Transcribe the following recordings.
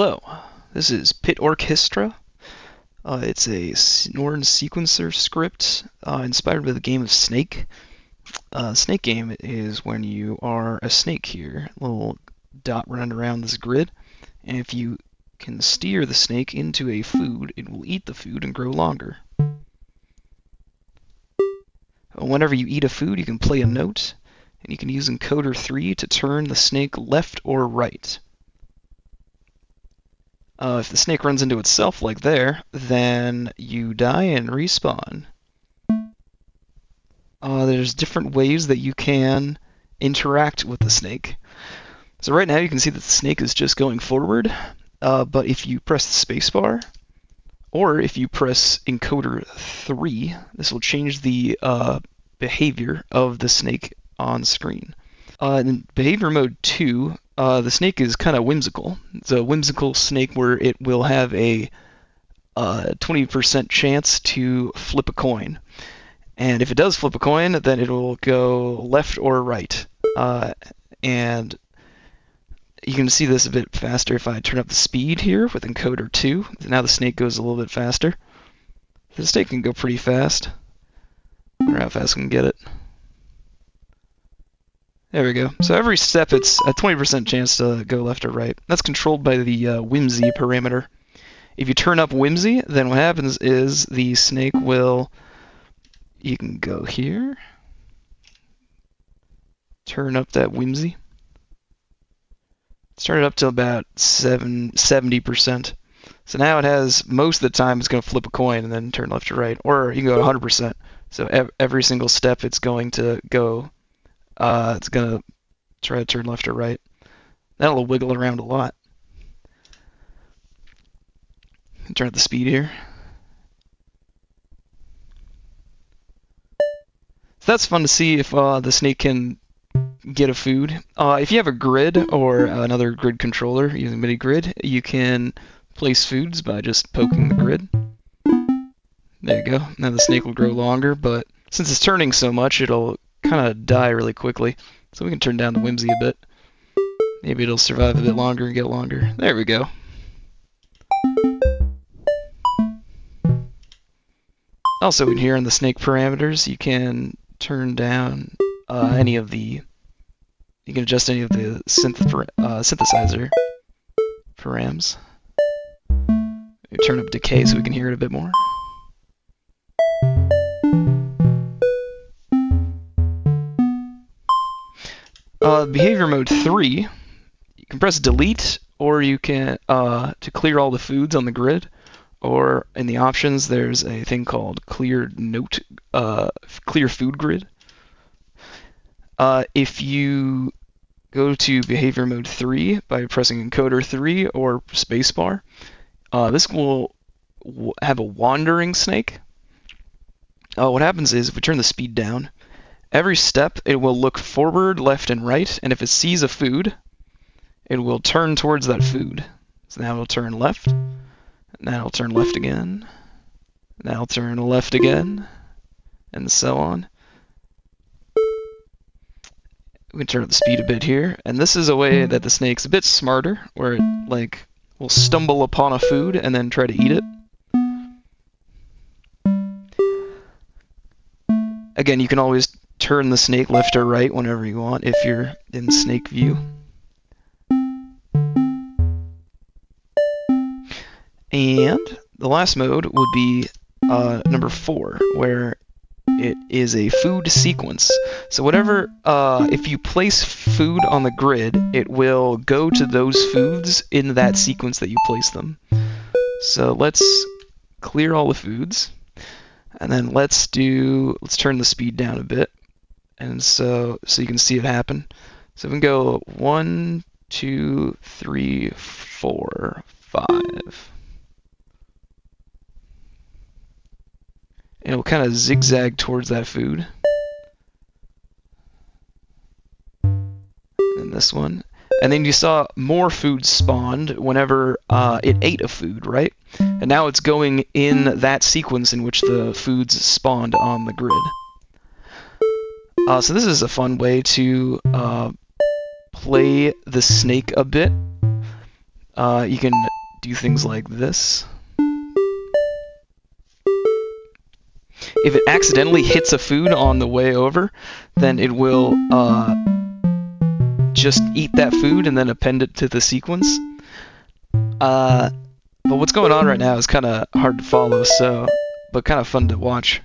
Hello, this is Pit Orchestra. It's a Norn sequencer script inspired by the game of Snake. Snake game is when you are a snake here, a little dot running around this grid, and if you can steer the snake into a food, it will eat the food and grow longer. Whenever you eat a food, you can play a note, and you can use encoder 3 to turn the snake left or right. If the snake runs into itself like there, then you die and respawn. There's different ways that you can interact with the snake. So right now you can see that the snake is just going forward, but if you press the spacebar, or if you press encoder 3, this will change the behavior of the snake on screen. In behavior mode 2, the snake is kind of whimsical. It's a whimsical snake where it will have a 20% chance to flip a coin. And if it does flip a coin, then it will go left or right. And you can see this a bit faster if I turn up the speed here with encoder 2. Now the snake goes a little bit faster. The snake can go pretty fast. I wonder how fast we can get it. There we go. So every step it's a 20% chance to go left or right. That's controlled by the Whimsy parameter. If you turn up Whimsy, then what happens is the snake will... You can go here. Turn up that Whimsy. Start it up to about 70%. So now it has, most of the time it's going to flip a coin and then turn left or right. Or you can go 100%. So every single step it's going to go... it's going to try to turn left or right. That'll wiggle around a lot. Turn up the speed here. So that's fun to see if the snake can get a food. If you have a grid or another grid controller using mini grid, you can place foods by just poking the grid. There you go. Now the snake will grow longer, but since it's turning so much, it'll kind of die really quickly. So we can turn down the Whimsy a bit. Maybe it'll survive a bit longer and get longer. There we go. Also in here in the snake parameters, you can turn down any of the... You can adjust any of the synthesizer params. Maybe turn up decay so we can hear it a bit more. Behavior mode 3, you can press delete, or you can, to clear all the foods on the grid, or in the options there's a thing called clear food grid. If you go to behavior mode 3 by pressing encoder 3 or spacebar, this will have a wandering snake. What happens is if we turn the speed down, every step, it will look forward, left, and right, and if it sees a food, it will turn towards that food. So now it'll turn left, now it'll turn left again, now it'll turn left again, and so on. We can turn up the speed a bit here, and this is a way that the snake's a bit smarter, where it will stumble upon a food and then try to eat it. Again, you can always turn the snake left or right whenever you want if you're in snake view. And the last mode would be number 4, where it is a food sequence. So whatever, if you place food on the grid, it will go to those foods in that sequence that you place them. So let's clear all the foods, and then let's turn the speed down a bit. And so you can see it happen. So we can go 1, 2, 3, 4, 5. And it'll kind of zigzag towards that food. And this one. And then you saw more food spawned whenever it ate a food, right? And now it's going in that sequence in which the foods spawned on the grid. So this is a fun way to play the snake a bit. you can do things like this. If it accidentally hits a food on the way over, then it will just eat that food and then append it to the sequence. But what's going on right now is kind of hard to follow, but kind of fun to watch.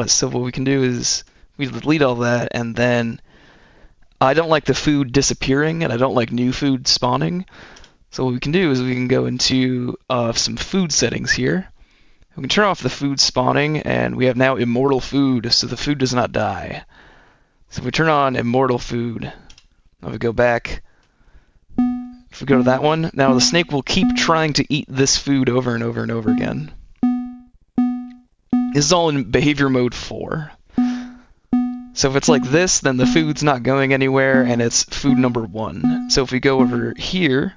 So what we can do is we delete all that, and then I don't like the food disappearing, and I don't like new food spawning. So what we can do is we can go into some food settings here. We can turn off the food spawning, and we have now immortal food, so the food does not die. So if we turn on immortal food, if we go back, if we go to that one, now the snake will keep trying to eat this food over and over and over again. This is all in behavior mode 4. So if it's like this, then the food's not going anywhere, and it's food number 1. So if we go over here,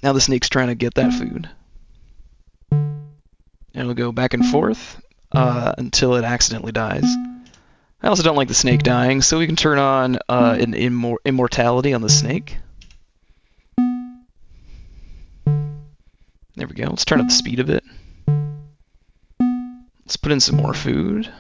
now the snake's trying to get that food. And it'll go back and forth until it accidentally dies. I also don't like the snake dying, so we can turn on an immortality on the snake. There we go. Let's turn up the speed of it. Let's put in some more food.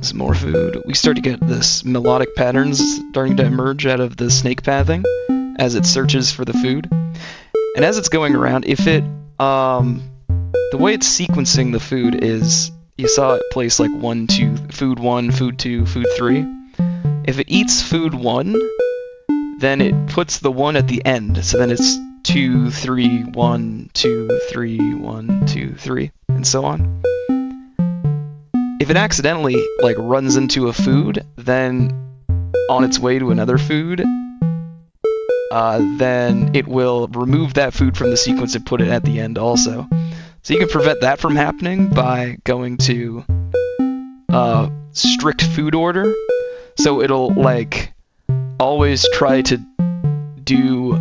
Some more food. We start to get this melodic patterns starting to emerge out of the snake pathing as it searches for the food. And as it's going around, if it the way it's sequencing the food is, you saw it place like 1, 2, food 1, food 2, food 3. If it eats food 1, then it puts the 1 at the end. So then it's 2, 3, 1, 2, 3, 1, 2, 3, and so on. If it accidentally runs into a food, then on its way to another food, then it will remove that food from the sequence and put it at the end also. So you can prevent that from happening by going to strict food order. So it'll always try to do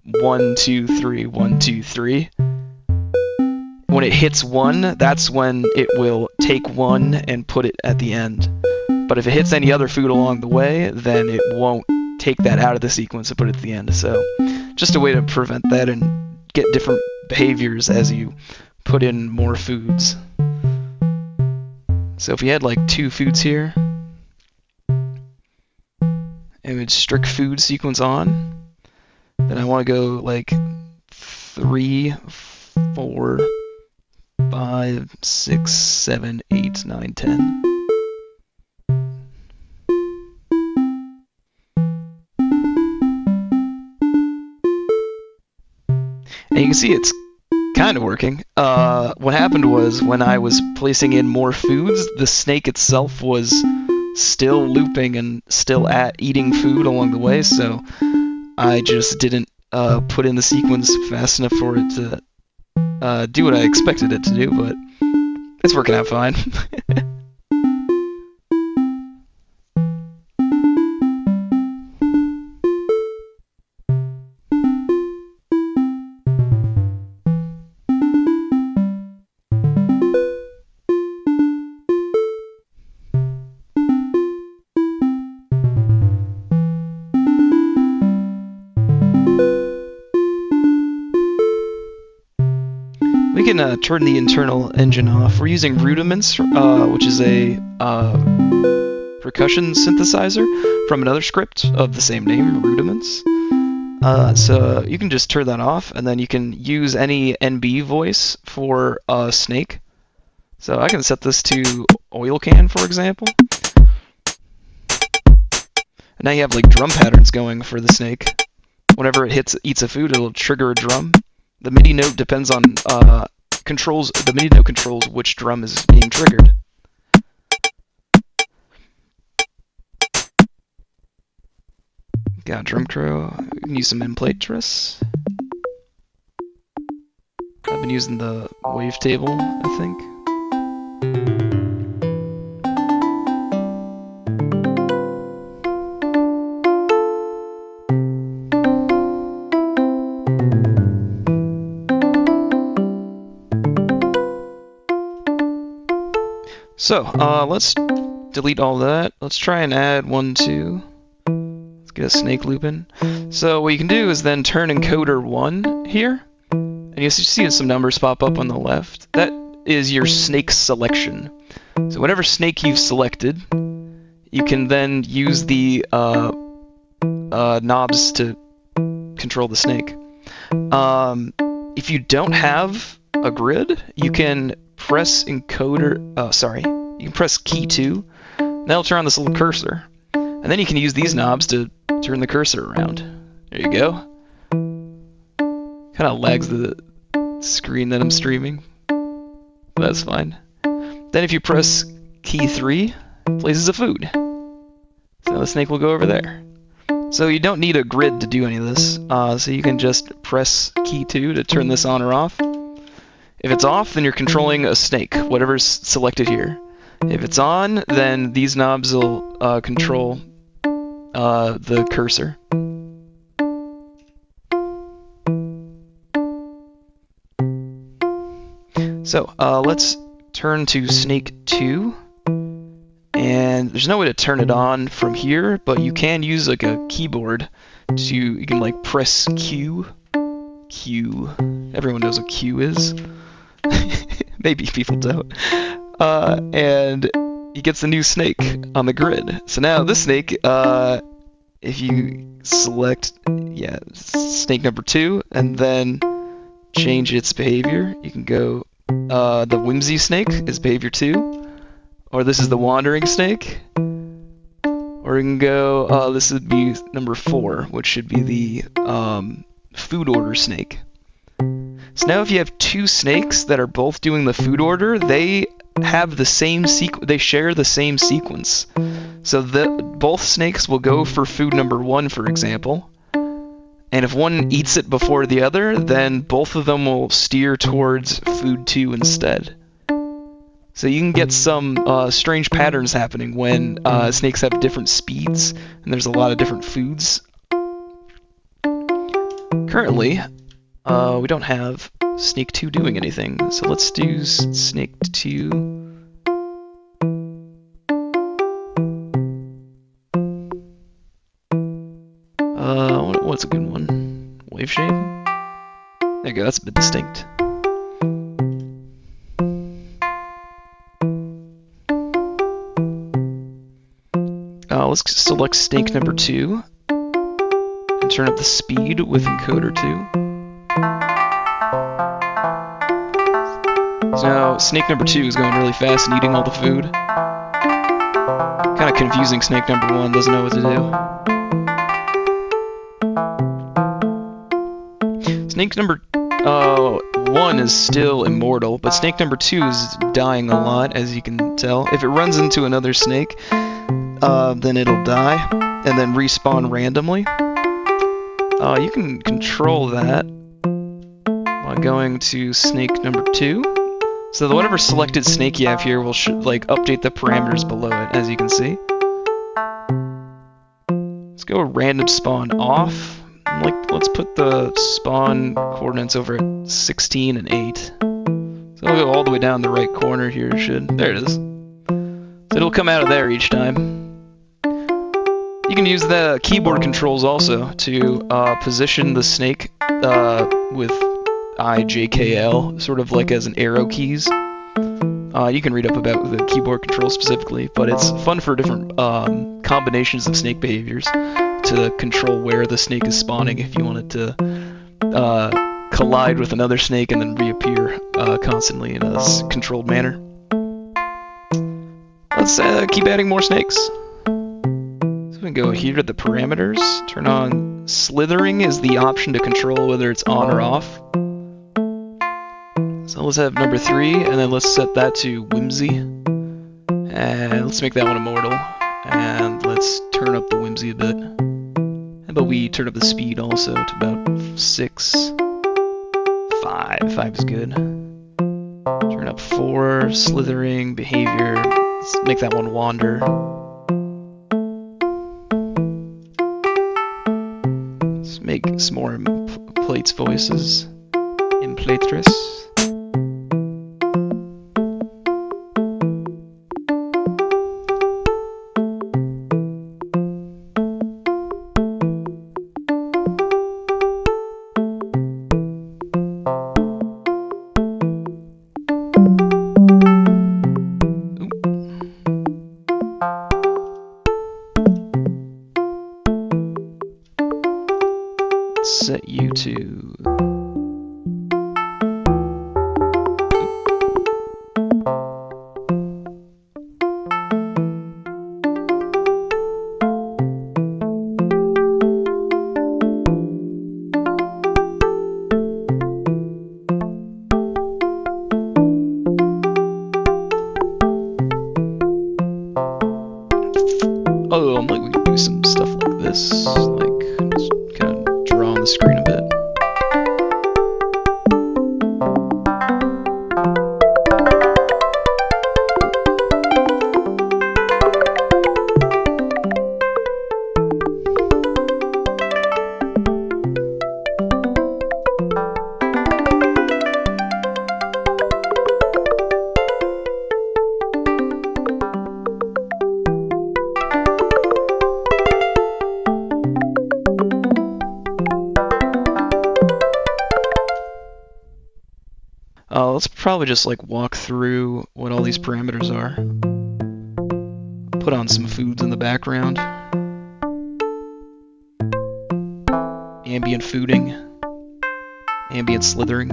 1, 2, 3, 1, 2, 3. When it hits 1, that's when it will take 1 and put it at the end. But if it hits any other food along the way, then it won't take that out of the sequence and put it at the end. So just a way to prevent that and get different behaviors as you put in more foods. So if you had 2 foods here, and we'd strict food sequence on, then I want to go 3, 4, 5, 6, 7, 8, 9, 10. And you can see it's kind of working. What happened was when I was placing in more foods, the snake itself was still looping and still eating food along the way, so I just didn't put in the sequence fast enough for it to do what I expected it to do, but it's working out fine. We can turn the internal engine off. We're using Rudiments, which is a percussion synthesizer from another script of the same name, Rudiments. So you can just turn that off, and then you can use any NB voice for Snake. So I can set this to Oil Can, for example. And now you have drum patterns going for the snake. Whenever it eats a food, it'll trigger a drum. The MIDI note depends on the MIDI note controls which drum is being triggered. Got drum crow. We can use some Implatress. I've been using the wavetable, I think. So, let's delete all that. Let's try and add 1, 2. Let's get a snake loop in. So what you can do is then turn encoder 1 here, and you see some numbers pop up on the left. That is your snake selection. So whatever snake you've selected, you can then use the knobs to control the snake. If you don't have a grid, you can press encoder, you can press key 2, and that'll turn on this little cursor. And then you can use these knobs to turn the cursor around. There you go. Kind of lags the screen that I'm streaming. That's fine. Then if you press key 3, places a food. So the snake will go over there. So you don't need a grid to do any of this. So you can just press key 2 to turn this on or off. If it's off, then you're controlling a snake, whatever's selected here. If it's on, then these knobs will control the cursor. So let's turn to snake 2. And there's no way to turn it on from here, but you can use like a keyboard to, you can like press Q. Everyone knows what Q is. Maybe people don't. And he gets a new snake on the grid. So now this snake, if you select, snake number 2, and then change its behavior, you can go, the Whimsy snake is behavior 2. Or this is the wandering snake. Or you can go, this would be number 4, which should be the food order snake. So now if you have 2 snakes that are both doing the food order, they have the same they share the same sequence. So both snakes will go for food number 1, for example. And if one eats it before the other, then both of them will steer towards food 2 instead. So you can get some strange patterns happening when snakes have different speeds, and there's a lot of different foods. Currently, we don't have snake 2 doing anything, so let's do snake 2. What's a good one? Wave shape? There you go, that's a bit distinct. Let's select snake number 2 and turn up the speed with encoder 2. So now snake number 2 is going really fast and eating all the food. Kind of confusing snake number 1, doesn't know what to do. Snake number 1 is still immortal, but snake number 2 is dying a lot, as you can tell. If it runs into another snake, then it'll die, and then respawn randomly. You can control that by going to snake number 2. So that whatever selected snake you have here will update the parameters below it, as you can see. Let's go random spawn off. Let's put the spawn coordinates over at 16 and 8. So it'll go all the way down the right corner here. There it is. So it'll come out of there each time. You can use the keyboard controls also to position the snake with I, J, K, L, sort of like as an arrow keys. You can read up about the keyboard controls specifically, but it's fun for different combinations of snake behaviors to control where the snake is spawning if you want it to collide with another snake and then reappear constantly in a controlled manner. Let's keep adding more snakes. So we can go here to the parameters, turn on slithering is the option to control whether it's on or off. So let's have number 3, and then let's set that to Whimsy. And let's make that one immortal. And let's turn up the Whimsy a bit. How about we turn up the speed also to about 6. 5. 5 is good. Turn up 4, slithering, behavior. Let's make that one wander. Let's make some more plates voices. Implatress. set you to... Oh, like we could do some stuff like this, like just kind of draw on the screen a bit. Let's probably just like walk through what all these parameters are. Put on some foods in the background. Ambient fooding. Ambient slithering.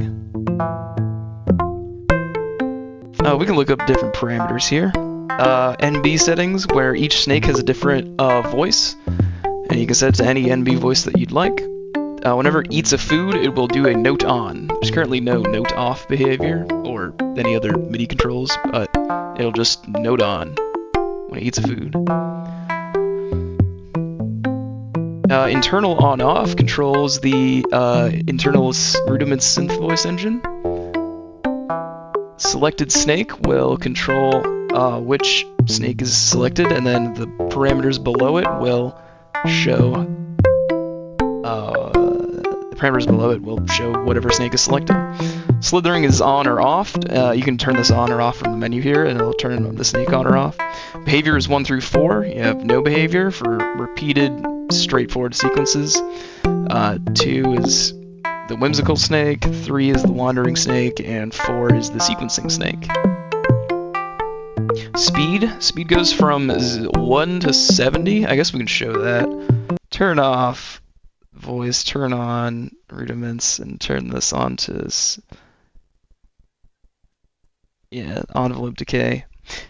We can look up different parameters here. NB settings, where each snake has a different voice, and you can set it to any NB voice that you'd like. Whenever it eats a food, it will do a note on. There's currently no note off behavior or any other MIDI controls, but it'll just note on when it eats a food. Internal on-off controls the internal rudiment synth voice engine. Selected snake will control which snake is selected, and then the parameters below it will show whatever snake is selected. Slithering is on or off. You can turn this on or off from the menu here, and it'll turn the snake on or off. Behavior is 1 through 4. You have no behavior for repeated, straightforward sequences. 2 is the whimsical snake, 3 is the wandering snake, and 4 is the sequencing snake. Speed goes from 1 to 70. I guess we can show that. Turn off voice, turn on rudiments, and turn this on to envelope decay.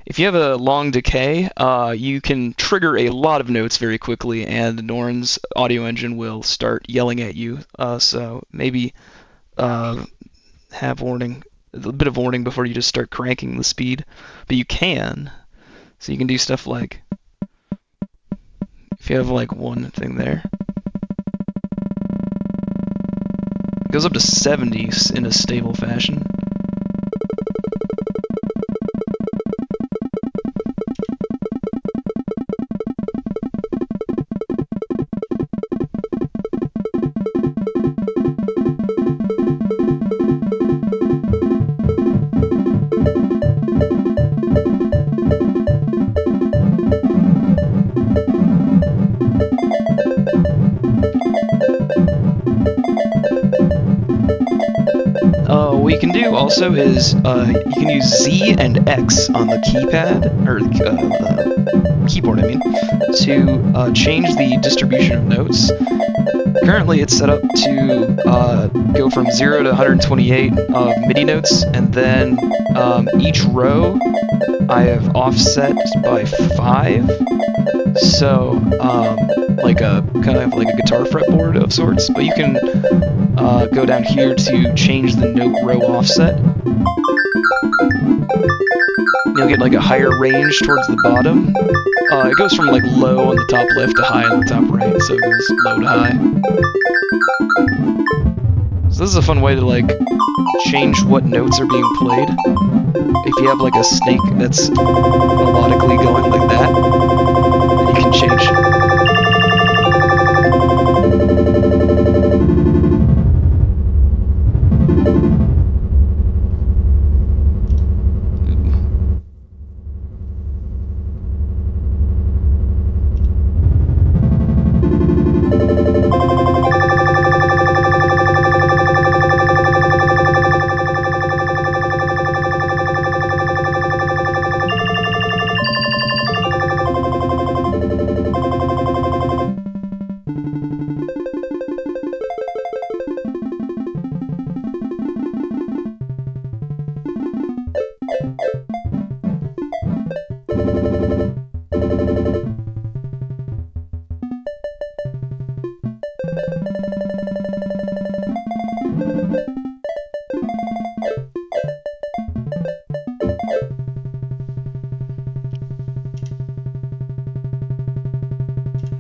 If you have a long decay, you can trigger a lot of notes very quickly, and Norn's audio engine will start yelling at you. So maybe have warning, a bit of warning before you just start cranking the speed. But you can. So you can do stuff like, if you have like one thing there, it goes up to 70 in a stable fashion. What you can do also is you can use Z and X on the keypad, or the keyboard, I mean, to change the distribution of notes. Currently it's set up to go from 0 to 128 of MIDI notes, and then each row I have offset by 5. So like a kind of like a guitar fretboard of sorts, but you can go down here to change the note row offset. You'll get like a higher range towards the bottom. It goes from like low on the top left to high on the top right, so it goes low to high. So this is a fun way to like change what notes are being played. If you have like a snake that's melodically going like that, then you can change.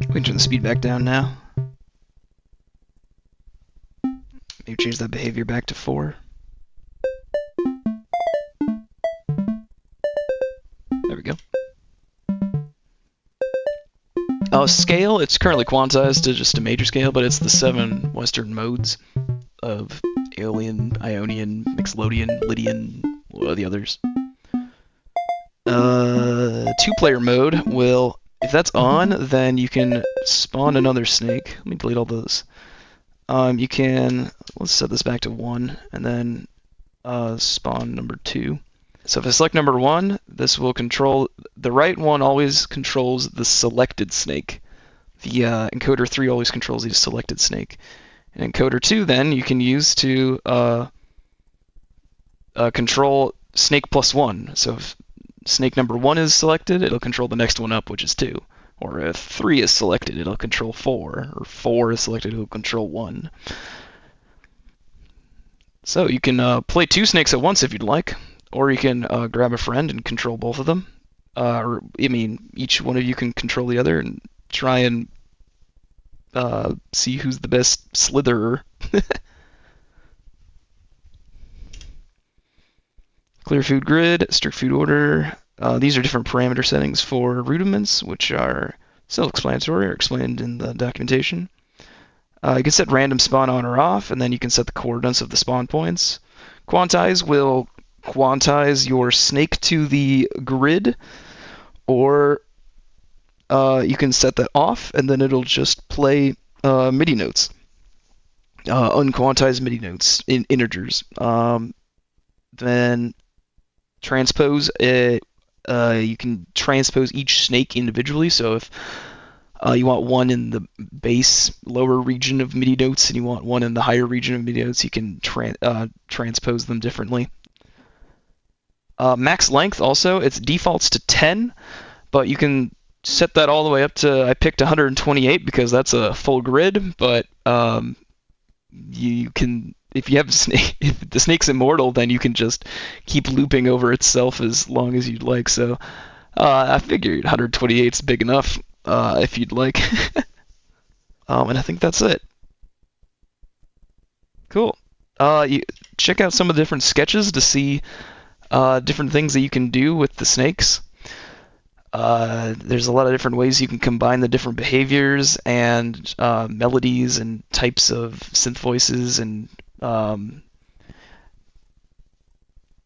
We can turn the speed back down now. Maybe change that behavior back to 4. There we go. Scale, it's currently quantized to just a major scale, but it's the 7 Western modes of Aeolian, Ionian, Mixolydian, Lydian, the others. 2-player mode will, if that's on, then you can spawn another snake. Let me delete all those. You can, let's set this back to 1, and then spawn number 2. So if I select number 1, this will control, the right one always controls the selected snake. The encoder 3 always controls the selected snake. And encoder 2 then you can use to control snake +1. So if snake number 1 is selected, it'll control the next one up, which is 2. Or if 3 is selected, it'll control 4. Or 4 is selected, it'll control 1. So you can play 2 snakes at once if you'd like. Or you can grab a friend and control both of them. Or, I mean, each one of you can control the other and try and see who's the best slitherer. Clear food grid, strict food order. These are different parameter settings for rudiments, which are self-explanatory or explained in the documentation. You can set random spawn on or off, and then you can set the coordinates of the spawn points. Quantize will quantize your snake to the grid, or you can set that off, and then it'll just play MIDI notes, unquantized MIDI notes in integers. Then transpose, you can transpose each snake individually. So if you want one in the bass lower region of MIDI notes and you want one in the higher region of MIDI notes, you can transpose them differently. Max length also, it defaults to 10, but you can set that all the way up to, I picked 128 because that's a full grid, but you can, if you have a snake, if the snake's immortal, then you can just keep looping over itself as long as you'd like. So I figured 128 is big enough if you'd like. And I think that's it. Cool. You check out some of the different sketches to see different things that you can do with the snakes. There's a lot of different ways you can combine the different behaviors and melodies and types of synth voices and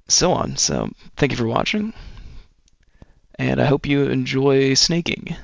so on. So thank you for watching, and I hope you enjoy snaking.